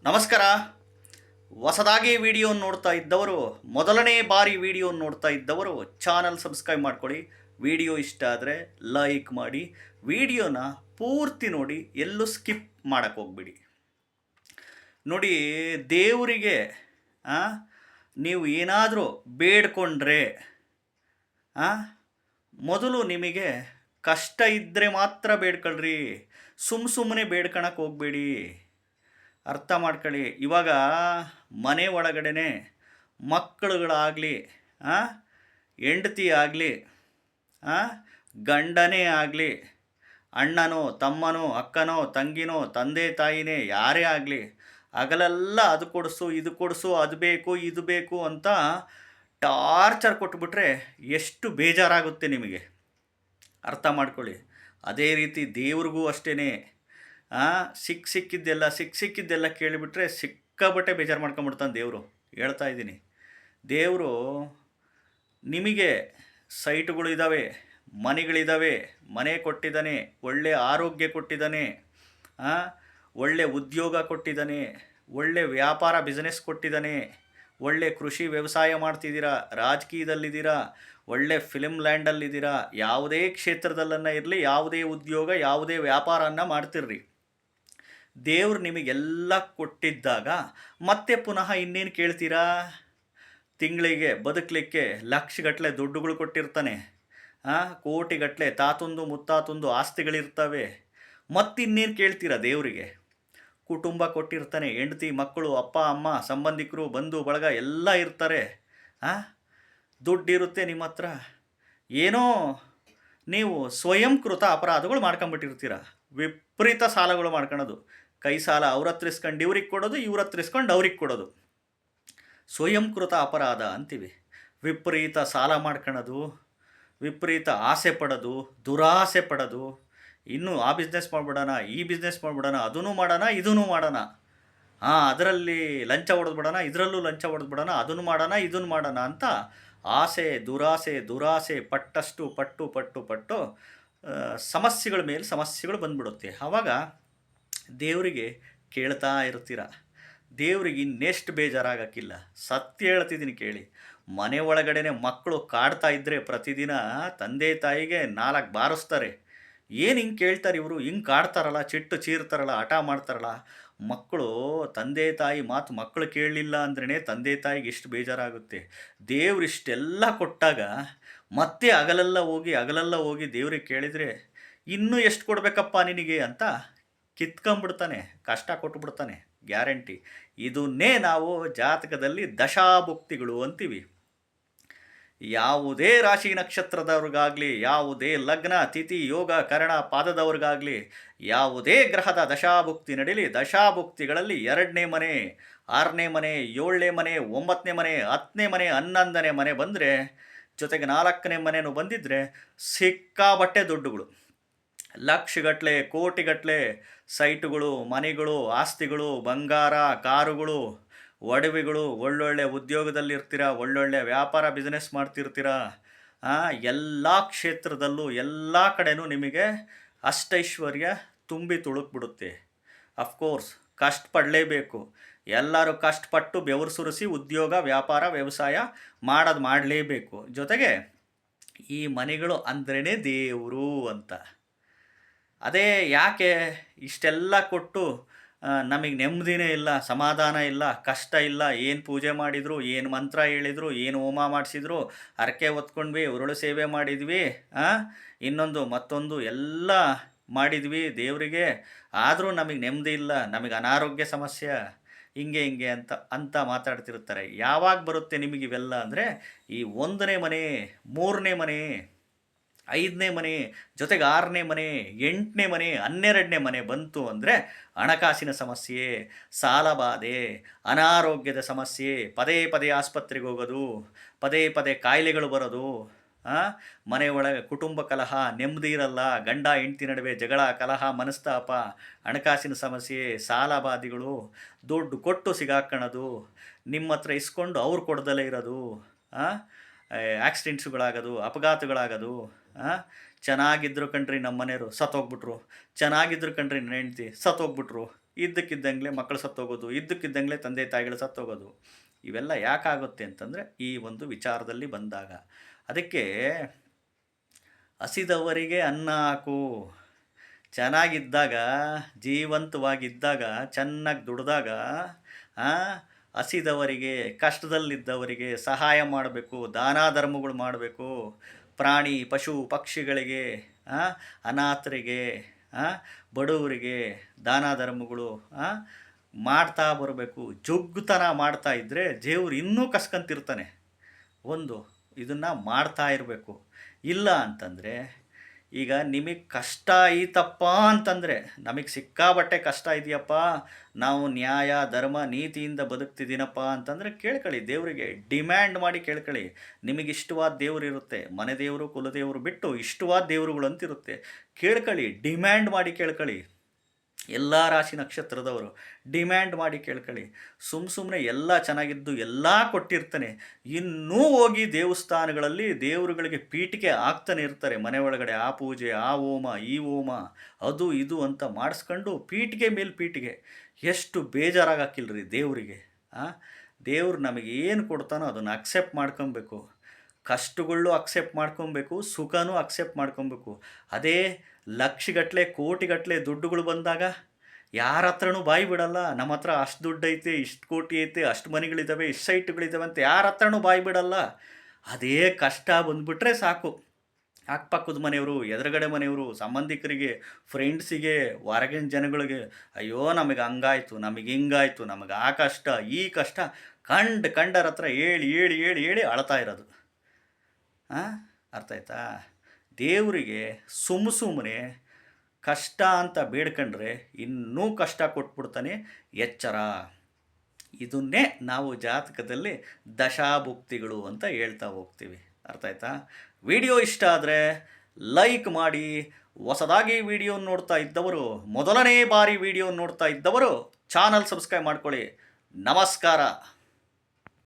ನಮಸ್ಕಾರ. ಹೊಸದಾಗಿ ವಿಡಿಯೋ ನೋಡ್ತಾ ಇದ್ದವರು, ಮೊದಲನೇ ಬಾರಿ ವಿಡಿಯೋ ನೋಡ್ತಾ ಇದ್ದವರು ಚಾನಲ್ ಸಬ್ಸ್ಕ್ರೈಬ್ ಮಾಡ್ಕೊಳ್ಳಿ. ವಿಡಿಯೋ ಇಷ್ಟ ಆದರೆ ಲೈಕ್ ಮಾಡಿ. ವಿಡಿಯೋನ ಪೂರ್ತಿ ನೋಡಿ, ಎಲ್ಲೂ ಸ್ಕಿಪ್ ಮಾಡೋಕ್ಕೆ ಹೋಗ್ಬಿಡಿ. ನೋಡಿ, ದೇವರಿಗೆ ನೀವು ಏನಾದರೂ ಬೇಡ್ಕೊಂಡ್ರೆ ಮೊದಲು ನಿಮಗೆ ಕಷ್ಟ ಇದ್ದರೆ ಮಾತ್ರ ಬೇಡ್ಕೊಳ್ರಿ. ಸುಮ್ಮನೆ ಬೇಡ್ಕೊಳಕ್ಕೆ ಹೋಗಬೇಡಿ. ಅರ್ಥ ಮಾಡ್ಕೊಳ್ಳಿ. ಇವಾಗ ಮನೆ ಒಳಗಡೆ ಮಕ್ಕಳುಗಳಾಗಲಿ, ಹೆಂಡತಿ ಆಗಲಿ, ಗಂಡನೇ ಆಗಲಿ, ಅಣ್ಣನೋ ತಮ್ಮನೋ ಅಕ್ಕನೋ ತಂಗಿನೋ ತಂದೆ ತಾಯಿನೇ ಯಾರೇ ಆಗಲಿ, ಹಗಲೆಲ್ಲ ಅದು ಕೊಡಿಸು ಇದು ಕೊಡಿಸು, ಅದು ಬೇಕು ಇದು ಬೇಕು ಅಂತ ಟಾರ್ಚರ್ ಕೊಟ್ಬಿಟ್ರೆ ಎಷ್ಟು ಬೇಜಾರಾಗುತ್ತೆ ನಿಮಗೆ. ಅರ್ಥ ಮಾಡ್ಕೊಳ್ಳಿ. ಅದೇ ರೀತಿ ದೇವ್ರಿಗೂ ಅಷ್ಟೇ. ಸಿಕ್ಕಿದ್ದೆಲ್ಲ ಕೇಳಿಬಿಟ್ರೆ ಸಿಕ್ಕಾಬಟ್ಟೆ ಬೇಜಾರು ಮಾಡ್ಕೊಂಬಿಡ್ತಾನೆ ದೇವರು. ಹೇಳ್ತಾ ಇದ್ದೀನಿ, ದೇವರು ನಿಮಗೆ ಸೈಟುಗಳು ಇದ್ದಾವೆ, ಮನೆಗಳಿದ್ದಾವೆ, ಮನೆ ಕೊಟ್ಟಿದ್ದಾನೆ, ಒಳ್ಳೆ ಆರೋಗ್ಯ ಕೊಟ್ಟಿದ್ದಾನೆ, ಒಳ್ಳೆ ಉದ್ಯೋಗ ಕೊಟ್ಟಿದ್ದಾನೆ, ಒಳ್ಳೆ ವ್ಯಾಪಾರ ಬಿಸ್ನೆಸ್ ಕೊಟ್ಟಿದ್ದಾನೆ, ಒಳ್ಳೆ ಕೃಷಿ ವ್ಯವಸಾಯ ಮಾಡ್ತಿದ್ದೀರಾ, ರಾಜಕೀಯದಲ್ಲಿದ್ದೀರಾ, ಒಳ್ಳೆ ಫಿಲ್ಮ್ ಲ್ಯಾಂಡಲ್ಲಿದ್ದೀರಾ, ಯಾವುದೇ ಕ್ಷೇತ್ರದಲ್ಲನ್ನ ಇರಲಿ, ಯಾವುದೇ ಉದ್ಯೋಗ ಯಾವುದೇ ವ್ಯಾಪಾರನ ಮಾಡ್ತಿರ್ರಿ. ದೇವ್ರು ನಿಮಗೆಲ್ಲ ಕೊಟ್ಟಿದ್ದಾಗ ಮತ್ತೆ ಪುನಃ ಇನ್ನೇನು ಕೇಳ್ತೀರಾ? ತಿಂಗಳಿಗೆ ಬದುಕಲಿಕ್ಕೆ ಲಕ್ಷಗಟ್ಟಲೆ ದುಡ್ಡುಗಳು ಕೊಟ್ಟಿರ್ತಾನೆ, ಕೋಟಿಗಟ್ಟಲೆ ತಾತೊಂದು ಮುತ್ತಾತೊಂದು ಆಸ್ತಿಗಳಿರ್ತವೆ. ಮತ್ತಿನ್ನೇನು ಕೇಳ್ತೀರಾ ದೇವರಿಗೆ? ಕುಟುಂಬ ಕೊಟ್ಟಿರ್ತಾನೆ, ಹೆಂಡತಿ ಮಕ್ಕಳು ಅಪ್ಪ ಅಮ್ಮ ಸಂಬಂಧಿಕರು ಬಂಧು ಬಳಗ ಎಲ್ಲ ಇರ್ತಾರೆ. ದುಡ್ಡಿರುತ್ತೆ ನಿಮ್ಮ ಹತ್ರ. ಏನೋ ನೀವು ಸ್ವಯಂಕೃತ ಅಪರಾಧಗಳು ಮಾಡ್ಕೊಂಬಿಟ್ಟಿರ್ತೀರ. ವಿಪರೀತ ಸಾಲಗಳು ಮಾಡ್ಕೊಳೋದು, ಕೈ ಸಾಲ ಅವ್ರ ಹತ್ರ ಇಸ್ಕೊಂಡು ಇವ್ರಿಗೆ ಕೊಡೋದು, ಇವ್ರ ಹತ್ರ ಇಸ್ಕೊಂಡು ಅವ್ರಿಗೆ ಕೊಡೋದು, ಸ್ವಯಂಕೃತ ಅಪರಾಧ ಅಂತೀವಿ. ವಿಪರೀತ ಸಾಲ ಮಾಡ್ಕೊಳೋದು, ವಿಪರೀತ ಆಸೆ ಪಡೋದು, ದುರಾಸೆ ಪಡೋದು, ಇನ್ನೂ ಆ ಬಿಸ್ನೆಸ್ ಮಾಡಿಬಿಡೋಣ, ಈ ಬಿಸ್ನೆಸ್ ಮಾಡಿಬಿಡೋಣ, ಅದೂ ಮಾಡೋಣ ಇದೂ ಮಾಡೋಣ, ಅದರಲ್ಲಿ ಲಂಚ ಹೊಡೆದ್ಬಿಡೋಣ, ಇದರಲ್ಲೂ ಲಂಚ ಹೊಡೆದ್ಬಿಡೋಣ, ಅದನ್ನು ಮಾಡೋಣ ಇದನ್ನು ಮಾಡೋಣ ಅಂತ ಆಸೆ ದುರಾಸೆ ಪಟ್ಟಷ್ಟು ಪಟ್ಟು ಸಮಸ್ಯೆಗಳ ಮೇಲೆ ಸಮಸ್ಯೆಗಳು ಬಂದ್ಬಿಡುತ್ತೆ. ಆವಾಗ ದೇವರಿಗೆ ಕೇಳ್ತಾ ಇರ್ತೀರ. ದೇವ್ರಿಗೆ ಇನ್ನೆಷ್ಟು ಬೇಜಾರಾಗಕ್ಕಿಲ್ಲ. ಸತ್ಯ ಹೇಳ್ತಿದ್ದೀನಿ ಕೇಳಿ. ಮನೆ ಒಳಗಡೆ ಮಕ್ಕಳು ಕಾಡ್ತಾ ಇದ್ದರೆ ಪ್ರತಿದಿನ ತಂದೆ ತಾಯಿಗೆ 4 ಬಾರಿಸ್ತಾರೆ. ಏನು ಹಿಂಗೆ ಕೇಳ್ತಾರೆ ಇವರು, ಹಿಂಗೆ ಕಾಡ್ತಾರಲ್ಲ, ಚಿಟ್ಟು ಚೀರ್ತಾರಲ್ಲ, ಹಠ ಮಾಡ್ತಾರಲ್ಲ. ಮಕ್ಕಳು ತಂದೆ ತಾಯಿ ಮಾತು ಮಕ್ಕಳು ಕೇಳಲಿಲ್ಲ ಅಂದ್ರೇ ತಂದೆ ತಾಯಿಗೆ ಎಷ್ಟು ಬೇಜಾರಾಗುತ್ತೆ. ದೇವ್ರು ಇಷ್ಟೆಲ್ಲ ಕೊಟ್ಟಾಗ ಮತ್ತೆ ಹಗಲೆಲ್ಲ ಹೋಗಿ ದೇವ್ರಿಗೆ ಕೇಳಿದರೆ ಇನ್ನೂ ಎಷ್ಟು ಕೊಡಬೇಕಪ್ಪ ನಿನಗೆ ಅಂತ ಕಿತ್ಕೊಂಡ್ಬಿಡ್ತಾನೆ, ಕಷ್ಟ ಕೊಟ್ಟುಬಿಡ್ತಾನೆ, ಗ್ಯಾರಂಟಿ. ಇದನ್ನೇ ನಾವು ಜಾತಕದಲ್ಲಿ ದಶಾಭುಕ್ತಿಗಳು ಅಂತೀವಿ. ಯಾವುದೇ ರಾಶಿ ನಕ್ಷತ್ರದವ್ರಿಗಾಗಲಿ, ಯಾವುದೇ ಲಗ್ನ ತಿಥಿ ಯೋಗ ಕರಣ ಪಾದದವ್ರಿಗಾಗಲಿ, ಯಾವುದೇ ಗ್ರಹದ ದಶಾಭುಕ್ತಿ ನಡೀಲಿ, ದಶಾಭುಕ್ತಿಗಳಲ್ಲಿ 2ನೇ ಮನೆ, 6ನೇ ಮನೆ, 7ನೇ ಮನೆ, 9ನೇ ಮನೆ, 10ನೇ ಮನೆ, 11ನೇ ಮನೆ ಬಂದರೆ, ಜೊತೆಗೆ 4ನೇ ಮನೆಯೂ ಬಂದಿದ್ದರೆ ಸಿಕ್ಕಾಬಟ್ಟೆ ದುಡ್ಡುಗಳು, ಲಕ್ಷಗಟ್ಟಲೆ ಕೋಟಿಗಟ್ಟಲೆ ಸೈಟುಗಳು, ಮನೆಗಳು, ಆಸ್ತಿಗಳು, ಬಂಗಾರ, ಕಾರುಗಳು, ಒಡವೆಗಳು, ಒಳ್ಳೊಳ್ಳೆ ಉದ್ಯೋಗದಲ್ಲಿರ್ತೀರ, ಒಳ್ಳೊಳ್ಳೆ ವ್ಯಾಪಾರ ಬಿಸ್ನೆಸ್ ಮಾಡ್ತಿರ್ತೀರ. ಎಲ್ಲ ಕ್ಷೇತ್ರದಲ್ಲೂ ಎಲ್ಲ ಕಡೆನೂ ನಿಮಗೆ ಅಷ್ಟೈಶ್ವರ್ಯ ತುಂಬಿ ತುಳುಕ್ಬಿಡುತ್ತೆ. ಅಫ್ಕೋರ್ಸ್ ಕಷ್ಟಪಡಲೇಬೇಕು. ಎಲ್ಲರೂ ಕಷ್ಟಪಟ್ಟು ಬೆವರು ಸುರಿಸಿ ಉದ್ಯೋಗ ವ್ಯಾಪಾರ ವ್ಯವಸಾಯ ಮಾಡಲೇಬೇಕು. ಜೊತೆಗೆ ಈ ಮನೆಗಳು ಅಂದ್ರೇ ದೇವರು ಅಂತ. ಅದೇ ಯಾಕೆ ಇಷ್ಟೆಲ್ಲ ಕೊಟ್ಟು ನಮಗೆ ನೆಮ್ಮದಿನೇ ಇಲ್ಲ, ಸಮಾಧಾನ ಇಲ್ಲ, ಕಷ್ಟ ಇಲ್ಲ. ಏನು ಪೂಜೆ ಮಾಡಿದರು, ಏನು ಮಂತ್ರ ಹೇಳಿದರು, ಏನು ಹೋಮ ಮಾಡಿಸಿದ್ರು, ಹರಕೆ ಹೊತ್ಕೊಂಡ್ವಿ, ಉರುಳು ಸೇವೆ ಮಾಡಿದ್ವಿ, ಇನ್ನೊಂದು ಮತ್ತೊಂದು ಎಲ್ಲ ಮಾಡಿದ್ವಿ ದೇವರಿಗೆ, ಆದರೂ ನಮಗೆ ನೆಮ್ಮದಿ ಇಲ್ಲ, ನಮಗೆ ಅನಾರೋಗ್ಯ ಸಮಸ್ಯೆ, ಹಿಂಗೆ ಅಂತ ಮಾತಾಡ್ತಿರ್ತಾರೆ. ಯಾವಾಗ ಬರುತ್ತೆ ನಿಮಗೆ ಇವೆಲ್ಲ ಅಂದರೆ, ಈ 1ನೇ ಮನೆ, 3ನೇ ಮನೆ, 5ನೇ ಮನೆ, ಜೊತೆಗೆ 6ನೇ ಮನೆ, 8ನೇ ಮನೆ, 12ನೇ ಮನೆ ಬಂತು ಅಂದರೆ ಹಣಕಾಸಿನ ಸಮಸ್ಯೆ, ಸಾಲಬಾಧೆ, ಅನಾರೋಗ್ಯದ ಸಮಸ್ಯೆ, ಪದೇ ಆಸ್ಪತ್ರೆಗೆ ಹೋಗೋದು, ಪದೇ ಕಾಯಿಲೆಗಳು ಬರೋದು, ಮನೆ ಒಳಗೆ ಕುಟುಂಬ ಕಲಹ, ನೆಮ್ಮದಿ ಇರಲ್ಲ, ಗಂಡ ಹೆಂಡತಿ ನಡುವೆ ಜಗಳ ಕಲಹ ಮನಸ್ತಾಪ, ಹಣಕಾಸಿನ ಸಮಸ್ಯೆ, ಸಾಲಬಾಧೆಗಳು, ದುಡ್ಡು ಕೊಟ್ಟು ಸಿಗಾಕೊಳ್ಳೋದು, ನಿಮ್ಮ ಹತ್ರ ಇಸ್ಕೊಂಡು ಅವ್ರು ಕೊಡ್ದಲೇ ಇರೋದು, ಆಕ್ಸಿಡೆಂಟ್ಸುಗಳಾಗೋದು, ಅಪಘಾತಗಳಾಗೋದು. ಚೆನ್ನಾಗಿದ್ರು ಕಣ್ರಿ ನಮ್ಮ ಮನೆಯವರು ಸತ್ತೋಗ್ಬಿಟ್ರು, ಚೆನ್ನಾಗಿದ್ರು ಕಣ್ರಿ ನನ್ನ ಹೆಂಡ್ತಿ ಸತ್ತೋಗ್ಬಿಟ್ರು, ಇದ್ದಕ್ಕಿದ್ದಂಗೆ ಮಕ್ಕಳು ಸತ್ತೋಗೋದು, ಇದ್ದಕ್ಕಿದ್ದಂಗೆ ತಂದೆ ತಾಯಿಗಳು ಸತ್ತೋಗೋದು. ಇವೆಲ್ಲ ಯಾಕಾಗುತ್ತೆ ಅಂತಂದರೆ ಈ ಒಂದು ವಿಚಾರದಲ್ಲಿ ಬಂದಾಗ. ಅದಕ್ಕೆ ಹಸಿದವರಿಗೆ ಅನ್ನ ಹಾಕು. ಚೆನ್ನಾಗಿದ್ದಾಗ, ಜೀವಂತವಾಗಿದ್ದಾಗ, ಚೆನ್ನಾಗಿ ದುಡಿದಾಗ ಹಸಿದವರಿಗೆ, ಕಷ್ಟದಲ್ಲಿದ್ದವರಿಗೆ ಸಹಾಯ ಮಾಡಬೇಕು, ದಾನ ಧರ್ಮಗಳು ಮಾಡಬೇಕು. ಪ್ರಾಣಿ, ಪಶು, ಪಕ್ಷಿಗಳಿಗೆ, ಅನಾಥರಿಗೆ, ಬಡವರಿಗೆ ದಾನ ಧರ್ಮಗಳು ಮಾಡ್ತಾ ಬರಬೇಕು. ಜೊಗ್ಗುತನ ಮಾಡ್ತಾ ಇದ್ದರೆ ದೇವ್ರು ಇನ್ನೂ ಕಸ್ಕೊಂತಿರ್ತಾನೆ. ಇದನ್ನು ಮಾಡ್ತಾ ಇರಬೇಕು. ಇಲ್ಲ ಅಂತಂದರೆ, ಈಗ ನಿಮಗೆ ಕಷ್ಟ ಐತಪ್ಪ ಅಂತಂದರೆ, ನಮಗೆ ಸಿಕ್ಕಾಬಟ್ಟೆ ಕಷ್ಟ ಇದೆಯಪ್ಪ, ನಾವು ನ್ಯಾಯ ಧರ್ಮ ನೀತಿಯಿಂದ ಬದುಕ್ತಿದ್ದೀನಪ್ಪ ಅಂತಂದರೆ ಕೇಳ್ಕೊಳ್ಳಿ, ದೇವರಿಗೆ ಡಿಮ್ಯಾಂಡ್ ಮಾಡಿ ಕೇಳ್ಕೊಳ್ಳಿ. ನಿಮಗೆ ಇಷ್ಟವಾದ ದೇವರು ಇರುತ್ತೆ, ಮನೆ ದೇವರು ಕುಲದೇವರು ಬಿಟ್ಟು ಇಷ್ಟವಾದ ದೇವರುಗಳು ಅಂತಿರುತ್ತೆ. ಕೇಳ್ಕೊಳ್ಳಿ, ಡಿಮ್ಯಾಂಡ್ ಮಾಡಿ ಕೇಳ್ಕೊಳ್ಳಿ. ಎಲ್ಲ ರಾಶಿ ನಕ್ಷತ್ರದವರು ಡಿಮ್ಯಾಂಡ್ ಮಾಡಿ ಕೇಳ್ಕೊಳ್ಳಿ. ಸುಮ್ಮನೆ ಎಲ್ಲ ಚೆನ್ನಾಗಿದ್ದು ಎಲ್ಲ ಕೊಟ್ಟಿರ್ತಾನೆ, ಇನ್ನೂ ಹೋಗಿ ದೇವಸ್ಥಾನಗಳಲ್ಲಿ ದೇವರುಗಳಿಗೆ ಪೀಠಿಕೆ ಆಗ್ತಾನೆ ಇರ್ತಾರೆ. ಮನೆ ಒಳಗಡೆ ಆ ಪೂಜೆ, ಆ ಹೋಮ, ಈ ಹೋಮ, ಅದು ಇದು ಅಂತ ಮಾಡಿಸ್ಕೊಂಡು ಪೀಠಿಗೆ ಮೇಲೆ ಪೀಠಿಗೆ. ಎಷ್ಟು ಬೇಜಾರಾಗಿಕ್ಕಿಲ್ರಿ ದೇವರಿಗೆ. ದೇವ್ರು ನಮಗೆ ಏನು ಕೊಡ್ತಾನೋ ಅದನ್ನು ಅಕ್ಸೆಪ್ಟ್ ಮಾಡ್ಕೊಬೇಕು. ಕಷ್ಟಗಳು ಅಕ್ಸೆಪ್ಟ್ ಮಾಡ್ಕೊಬೇಕು, ಸುಖನೂ ಅಕ್ಸೆಪ್ಟ್ ಮಾಡ್ಕೊಬೇಕು. ಅದೇ ಲಕ್ಷಗಟ್ಟಲೆ ಕೋಟಿಗಟ್ಟಲೆ ದುಡ್ಡುಗಳು ಬಂದಾಗ ಯಾರ ಹತ್ರನೂ ಬಾಯಿ ಬಿಡಲ್ಲ. ನಮ್ಮ ಹತ್ರ ಅಷ್ಟು ದುಡ್ಡು ಐತೆ, ಇಷ್ಟು ಕೋಟಿ ಐತೆ, ಅಷ್ಟು ಮನೆಗಳಿದ್ದಾವೆ, ಇಷ್ಟು ಸೈಟ್ಗಳಿದ್ದಾವೆ ಅಂತ ಯಾರ ಹತ್ರನೂ ಬಾಯಿ ಬಿಡಲ್ಲ. ಅದೇ ಕಷ್ಟ ಬಂದುಬಿಟ್ರೆ ಸಾಕು, ಅಕ್ಕಪಕ್ಕದ ಮನೆಯವರು, ಎದುರುಗಡೆ ಮನೆಯವರು, ಸಂಬಂಧಿಕರಿಗೆ, ಫ್ರೆಂಡ್ಸಿಗೆ, ಹೊರಗಿನ ಜನಗಳಿಗೆ, ಅಯ್ಯೋ ನಮಗೆ ಹಂಗಾಯ್ತು, ನಮಗೆ ಹಿಂಗಾಯ್ತು, ನಮಗೆ ಆ ಕಷ್ಟ ಈ ಕಷ್ಟ ಕಂಡರ ಹತ್ರ ಹೇಳಿ ಹೇಳಿ ಹೇಳಿ ಹೇಳಿ ಅಳ್ತಾ ಇರೋದು. ಅರ್ಥ ಆಯ್ತಾ? ದೇವರಿಗೆ ಸುಮ್ಮನೆ ಕಷ್ಟ ಅಂತ ಬೇಡ್ಕೊಂಡ್ರೆ ಇನ್ನೂ ಕಷ್ಟ ಕೊಟ್ಬಿಡ್ತಾನೆ. ಎಚ್ಚರ. ಇದನ್ನೇ ನಾವು ಜಾತಕದಲ್ಲಿ ದಶಾಭುಕ್ತಿಗಳು ಅಂತ ಹೇಳ್ತಾ ಹೋಗ್ತೀವಿ. ಅರ್ಥ ಆಯ್ತಾ? ವಿಡಿಯೋ ಇಷ್ಟ ಆದರೆ ಲೈಕ್ ಮಾಡಿ. ಹೊಸದಾಗಿ ವಿಡಿಯೋ ನೋಡ್ತಾ ಇದ್ದವರು, ಮೊದಲನೇ ಬಾರಿ ವಿಡಿಯೋ ನೋಡ್ತಾ ಇದ್ದವರು ಚಾನಲ್ ಸಬ್ಸ್ಕ್ರೈಬ್ ಮಾಡ್ಕೊಳ್ಳಿ. ನಮಸ್ಕಾರ.